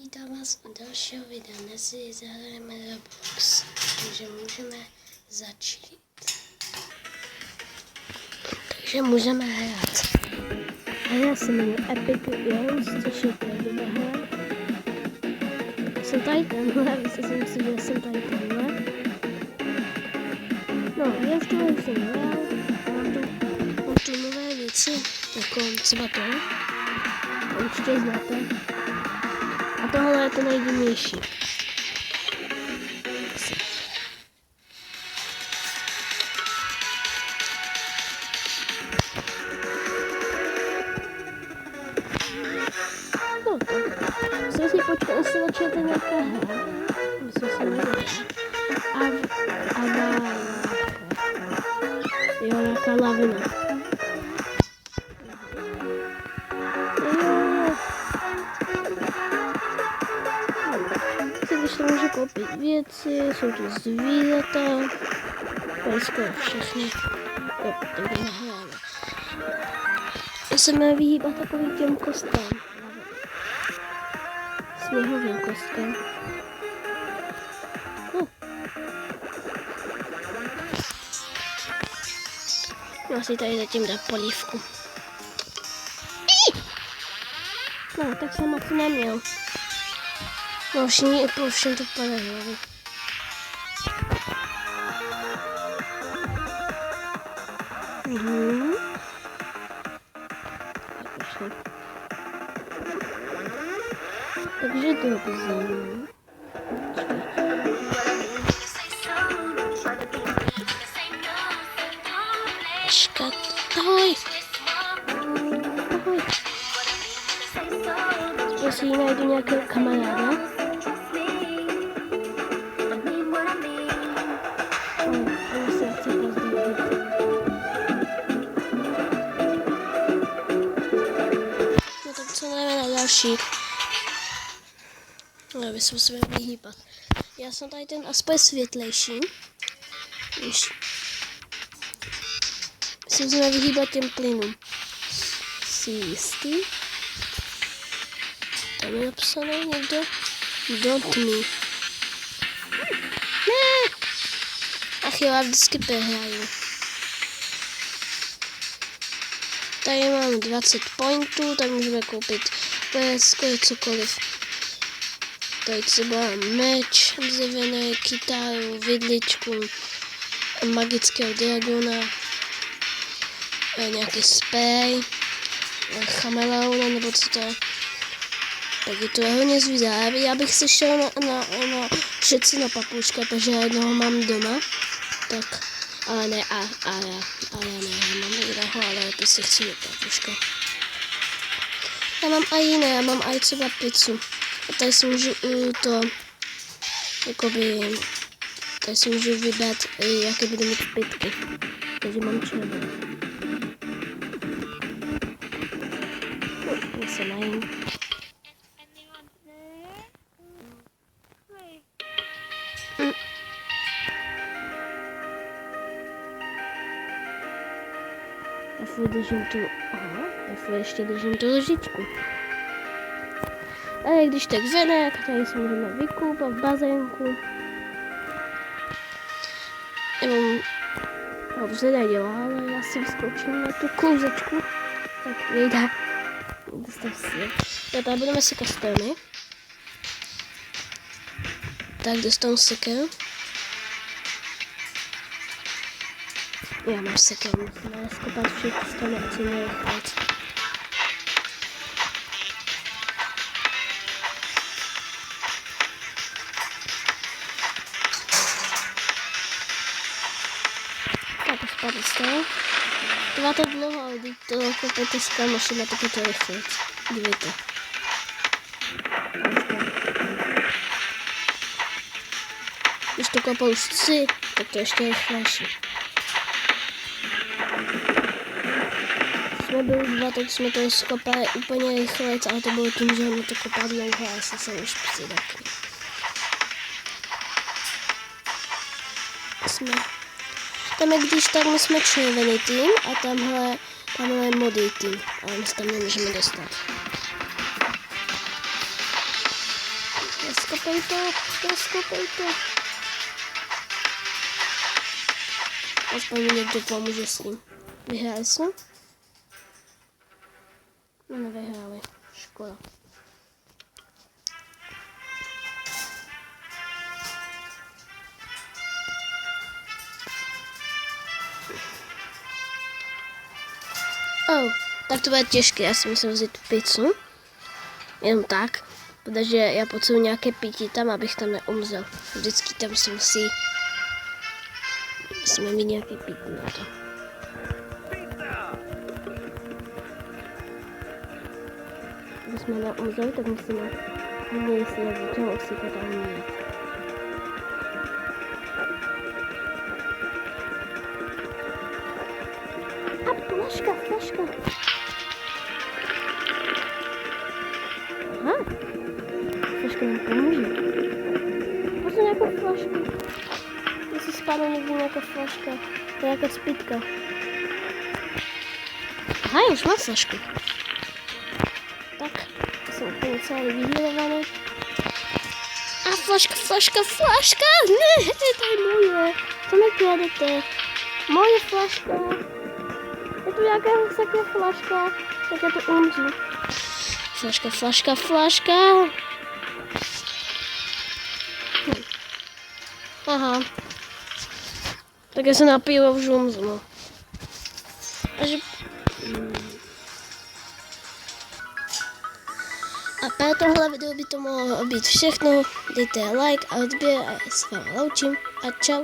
Vítám vás u dalšího videa. Dnes si zahrajeme Roblox, takže můžeme začít. Takže můžeme hrát. Hra se jmenuje Epic Games, což je dobrá hra. Jsem tady tenhle, vy si myslím, že jsem tady tenhle. No, já už tohle jsem hrál. Mám tu nové věci, jako třeba to. Určitě znáte. A tohle je to nejdivnější. No to. Jsem si počkal, jestli začnete nějaká hra. Myslím si nevěděla. Jo, nějaká lavina. Když to můžu koupit věci, jsou to zvířata, to je skoro všechny. Jo, tak nahráme. Já se mám vyhýbat takovým těm kostkám. Sněhovým kostkám. Já si tady zatím dám polívku. No, tak jsem moc neměl. No, všichni po všem to padá hlavy. Takže dobře. Počkat, ahoj. Ahoj. Jestli najdu nějakého kamaráda. No tak co jdeme na další. Já bych se musel vyhýbat. Já jsem tady ten aspoň světlejší. Musím se vyhýbat těm plynům. Jsi jistý? Tam je napsané někdo? Don't me. Ne! Ach jo, já vždycky přehraju. Tady mám 20 pointů, tak můžeme koupit skoro cokoliv. Tady třeba meč, dřevěný, kytaru, vidličku, magického dragona, nějaký spray, chameleona, nebo co to je. Tak je to hodně zvířat. Já bych se šel na všetci na papučka, protože já jednoho mám doma. Tak, ale ne, já mám jiného, ale to si chci na papučka. Já mám i jiné, já mám i třeba pizzu. A tady si můžu to, jakoby, tady si můžu vybrat, jaké budu mít pytky. Takže mám červené. Já se najím. Já furt držím tu, já furt ještě držím tu lžičku. Ale když tak venek, tady si můžeme vykoupat v bazénku. Dobře nedělá, ale já si vyskočím na tu kouzečku. Tak vyjde. Dostav si. Já tady budeme si kostemy. Tak dostanu sekeru. Já mám sekeru, musíme skopat všechny strany a co nejrychleji. Tak už spadl z toho. Trvá to dlouho, ale když to kopete s kámošem, tak je to rychlec. Dívejte. Když to kopou už 3, tak to ještě rychlejší. Jsme byli 2, tak jsme to skopali úplně rychlec, ale to bylo tím, že mi to kopá dlouho a asi se už přidakne. Tam je když tak my jsme červený tým a tamhle je modrý tým, ale my se tam nemůžeme dostat. rozkopej to. Aspoň mi někdo pomůže s tím. Vyhráli jsme? No nevyhráli. Škoda. Tak to bude těžké, já si musím vzít pizzu. Jenom tak, protože já potřebuji nějaké pití tam, abych tam neumřel. Vždycky tam se musíme mít nějaké pití na to. Aby jsme neumřeli, tak musíme si do toho osypat a umít. Flaška. Aha. Flaška mi pomůže. Prostě nějakou flašku. Jestli spadne někdy nějaká flaška. Nějaká spítka. Aha, už mám flašku. Tak, to jsem úplně celý vyhýlovaný. A flaška. Ne, to je moje. To mi kladete. Moje flaška. Je tu nějaká sakra flaška, tak já to umřu. Flaška. Aha. Tak já se napiju a už umřu. A pro tohle video by to mohlo být všechno. Dejte like a odběr a já s vámi loučím. A čau.